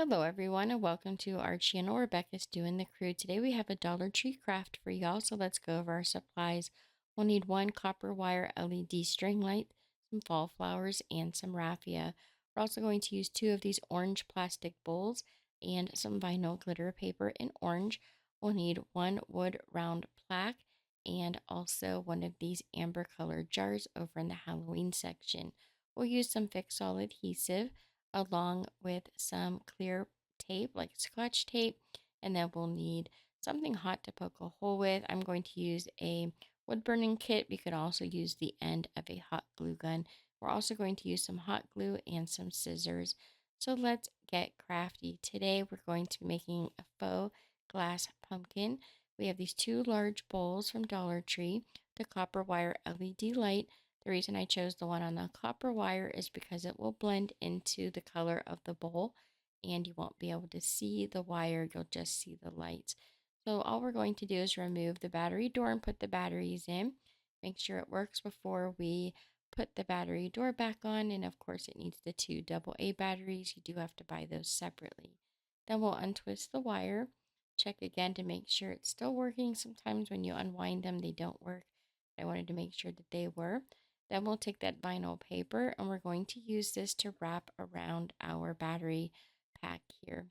Hello everyone and welcome to our channel. Rebecca's doing the crew. Today we have a Dollar Tree craft for y'all, so let's go over our supplies. We'll need one copper wire LED string light, some fall flowers, and some raffia. We're also going to use two of these orange plastic bowls and some vinyl glitter paper in orange. We'll need one wood round plaque and also one of these amber colored jars over in the Halloween section. We'll use some Fix-All adhesive along with some clear tape like Scotch tape, and then we'll need something hot to poke a hole with. I'm going to use a wood burning kit. You could also use the end of a hot glue gun. We're also going to use some hot glue and some scissors. So let's get crafty. Today we're going to be making a faux glass pumpkin. We have these two large bowls from Dollar Tree, the copper wire LED light. The reason I chose the one on the copper wire is because it will blend into the color of the bowl and you won't be able to see the wire, you'll just see the lights. So all we're going to do is remove the battery door and put the batteries in. Make sure it works before we put the battery door back on, and of course it needs the two AA batteries. You do have to buy those separately. Then we'll untwist the wire, check again to make sure it's still working. Sometimes when you unwind them they don't work. I wanted to make sure that they were. Then we'll take that vinyl paper and we're going to use this to wrap around our battery pack here.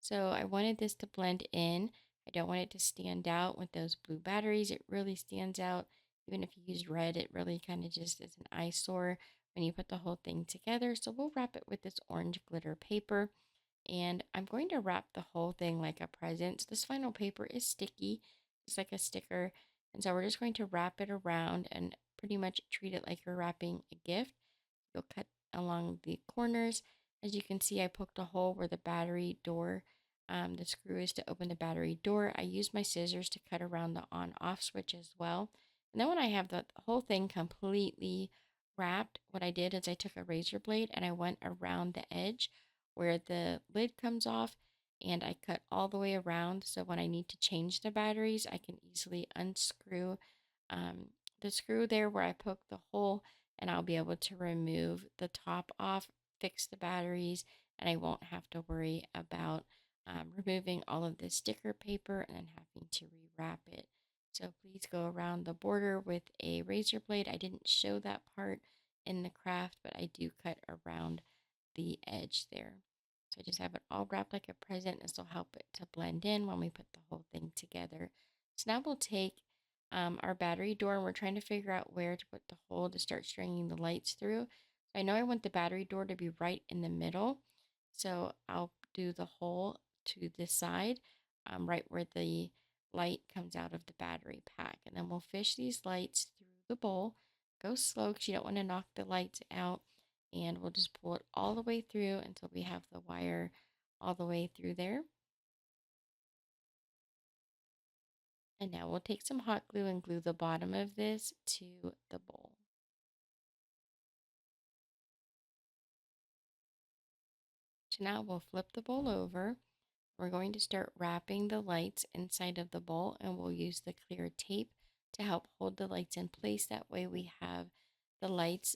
So I wanted this to blend in. I don't want it to stand out with those blue batteries. It really stands out. Even if you use red, it really kind of just is an eyesore when you put the whole thing together. So we'll wrap it with this orange glitter paper. And I'm going to wrap the whole thing like a present. So this vinyl paper is sticky, it's like a sticker. And so we're just going to wrap it around and pretty much treat it like you're wrapping a gift. You'll cut along the corners. As you can see, I poked a hole where the battery door, the screw is to open the battery door. I used my scissors to cut around the on-off switch as well. And then when I have the whole thing completely wrapped, what I did is I took a razor blade and I went around the edge where the lid comes off and I cut all the way around, so when I need to change the batteries I can easily unscrew the screw there where I poked the hole, and I'll be able to remove the top off, fix the batteries, and I won't have to worry about removing all of the sticker paper and then having to rewrap it. So please go around the border with a razor blade. I didn't show that part in the craft, but I do cut around the edge there. So I just have it all wrapped like a present. This will help it to blend in when we put the whole thing together. So now we'll take our battery door and we're trying to figure out where to put the hole to start stringing the lights through. So I know I want the battery door to be right in the middle. So I'll do the hole to this side, right where the light comes out of the battery pack. And then we'll fish these lights through the bowl. Go slow because you don't want to knock the lights out, and we'll just pull it all the way through until we have the wire all the way through there. And now we'll take some hot glue and glue the bottom of this to the bowl. So now we'll flip the bowl over. We're going to start wrapping the lights inside of the bowl, and we'll use the clear tape to help hold the lights in place. That way we have the lights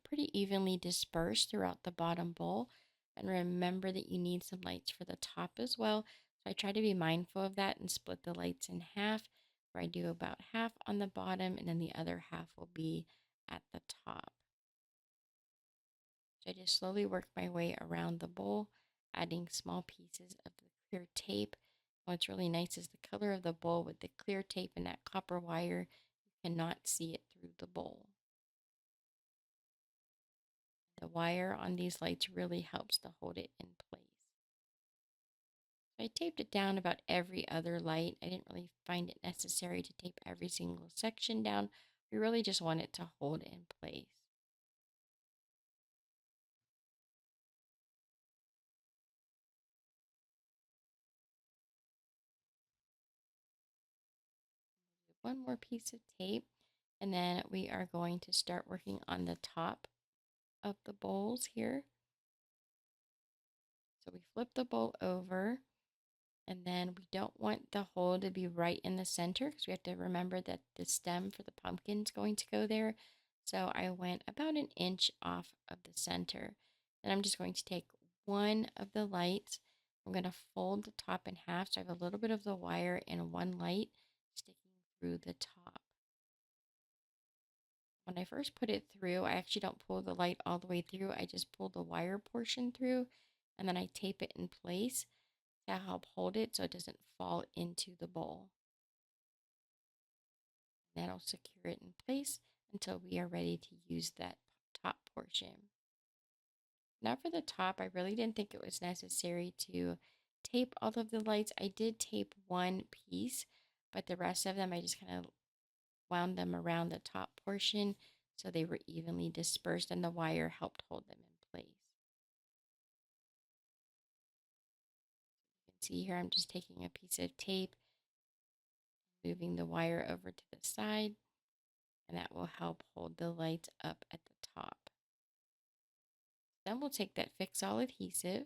pretty evenly dispersed throughout the bottom bowl. And remember that you need some lights for the top as well. So I try to be mindful of that and split the lights in half, where I do about half on the bottom and then the other half will be at the top. So I just slowly work my way around the bowl, adding small pieces of the clear tape. What's really nice is the color of the bowl with the clear tape and that copper wire. You cannot see it through the bowl. The wire on these lights really helps to hold it in place. So I taped it down about every other light. I didn't really find it necessary to tape every single section down. We really just want it to hold in place. One more piece of tape, and then we are going to start working on the top of the bowls here. So we flip the bowl over, and then we don't want the hole to be right in the center because we have to remember that the stem for the pumpkin is going to go there. So I went about an inch off of the center. And I'm just going to take one of the lights. I'm going to fold the top in half so I have a little bit of the wire and one light sticking through the top. When I first put it through, I actually don't pull the light all the way through. I just pull the wire portion through and then I tape it in place to help hold it so it doesn't fall into the bowl. That'll secure it in place until we are ready to use that top portion. Now for the top, I really didn't think it was necessary to tape all of the lights. I did tape one piece, but the rest of them I just kind of wound them around the top portion so they were evenly dispersed and the wire helped hold them in place. You can see here I'm just taking a piece of tape, moving the wire over to the side, and that will help hold the lights up at the top. Then we'll take that Fix All adhesive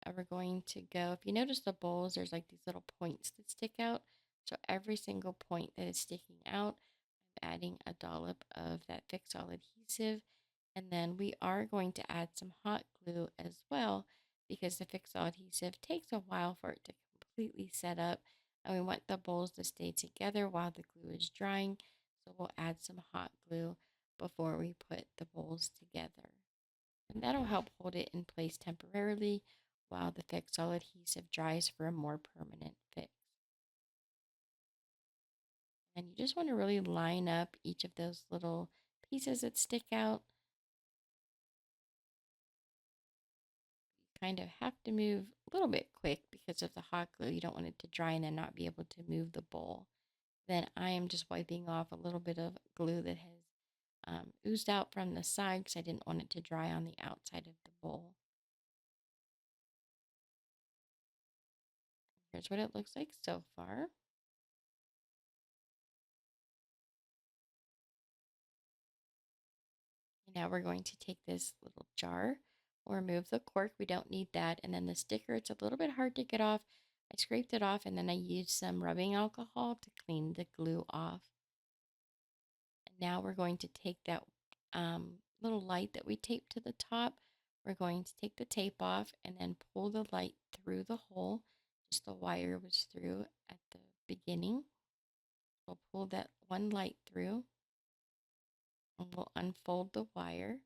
and we're going to go, if you notice the bowls, there's like these little points that stick out. So every single point that is sticking out, I'm adding a dollop of that Fix All adhesive. And then we are going to add some hot glue as well because the Fix All adhesive takes a while for it to completely set up. And we want the bowls to stay together while the glue is drying. So we'll add some hot glue before we put the bowls together. And that'll help hold it in place temporarily while the Fix All adhesive dries for a more permanent fix. And you just want to really line up each of those little pieces that stick out. You kind of have to move a little bit quick because of the hot glue. You don't want it to dry and then not be able to move the bowl. Then I am just wiping off a little bit of glue that has oozed out from the side because I didn't want it to dry on the outside of the bowl. Here's what it looks like so far. Now we're going to take this little jar, we'll remove the cork, we don't need that, and then the sticker, it's a little bit hard to get off. I scraped it off and then I used some rubbing alcohol to clean the glue off. And now we're going to take that little light that we taped to the top, we're going to take the tape off and then pull the light through the hole, just the wire was through at the beginning. We'll pull that one light through and we'll unfold the wire.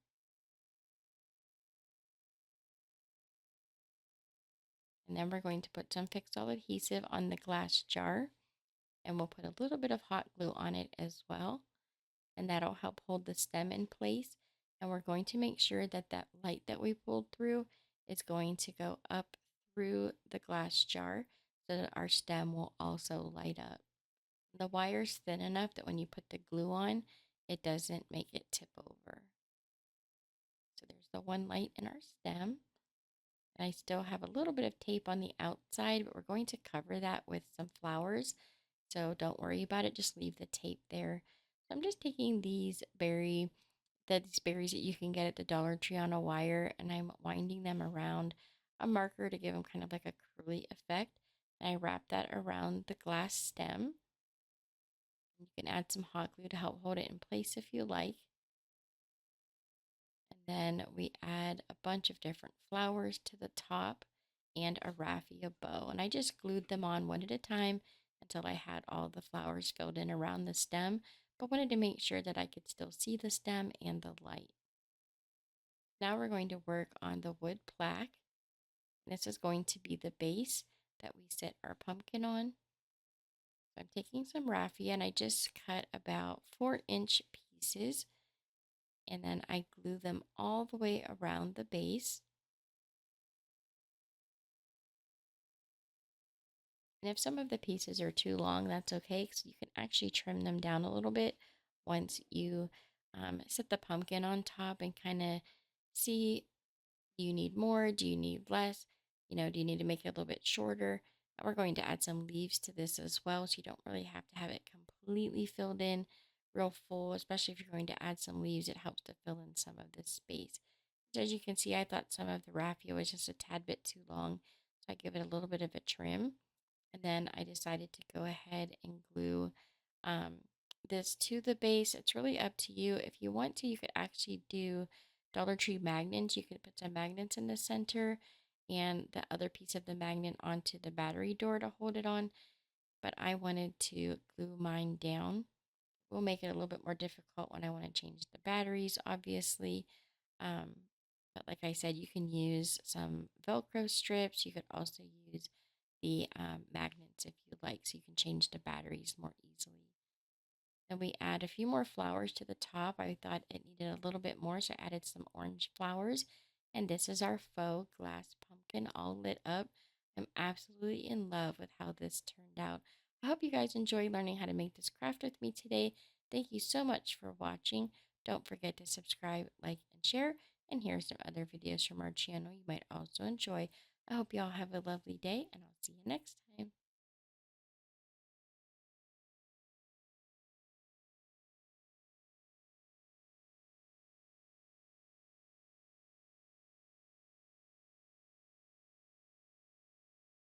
And then we're going to put some Fix All adhesive on the glass jar. And we'll put a little bit of hot glue on it as well. And that'll help hold the stem in place. And we're going to make sure that that light that we pulled through is going to go up through the glass jar so that our stem will also light up. The wire's thin enough that when you put the glue on, it doesn't make it tip over. So there's the one light in our stem. And I still have a little bit of tape on the outside, but we're going to cover that with some flowers. So don't worry about it, just leave the tape there. So I'm just taking these berries that you can get at the Dollar Tree on a wire, and I'm winding them around a marker to give them kind of like a curly effect. And I wrap that around the glass stem. You can add some hot glue to help hold it in place if you like. And then we add a bunch of different flowers to the top and a raffia bow. And I just glued them on one at a time until I had all the flowers filled in around the stem, but wanted to make sure that I could still see the stem and the light. Now we're going to work on the wood plaque. This is going to be the base that we set our pumpkin on. So I'm taking some raffia and I just cut about 4-inch pieces and then I glue them all the way around the base. And if some of the pieces are too long, that's okay because you can actually trim them down a little bit once you set the pumpkin on top and kind of see, do you need more? Do you need less? Do you need to make it a little bit shorter? And we're going to add some leaves to this as well, so you don't really have to have it completely filled in real full, especially if you're going to add some leaves. It helps to fill in some of this space. So as you can see, I thought some of the raffia was just a tad bit too long, so I give it a little bit of a trim. And then I decided to go ahead and glue um, this to the base. It's really up to you. If you want to, you could actually do Dollar Tree magnets. You could put some magnets in the center and the other piece of the magnet onto the battery door to hold it on. But I wanted to glue mine down. Will make it a little bit more difficult when I want to change the batteries, obviously. Um, but like I said, you can use some Velcro strips. You could also use the magnets if you like, so you can change the batteries more easily. Then we add a few more flowers to the top. I thought it needed a little bit more, so I added some orange flowers. And this is our faux glass pumpkin all lit up. I'm absolutely in love with how this turned out. I hope you guys enjoy learning how to make this craft with me today. Thank you so much for watching. Don't forget to subscribe, like, and share. And here are some other videos from our channel you might also enjoy. I hope you all have a lovely day, and I'll see you next time.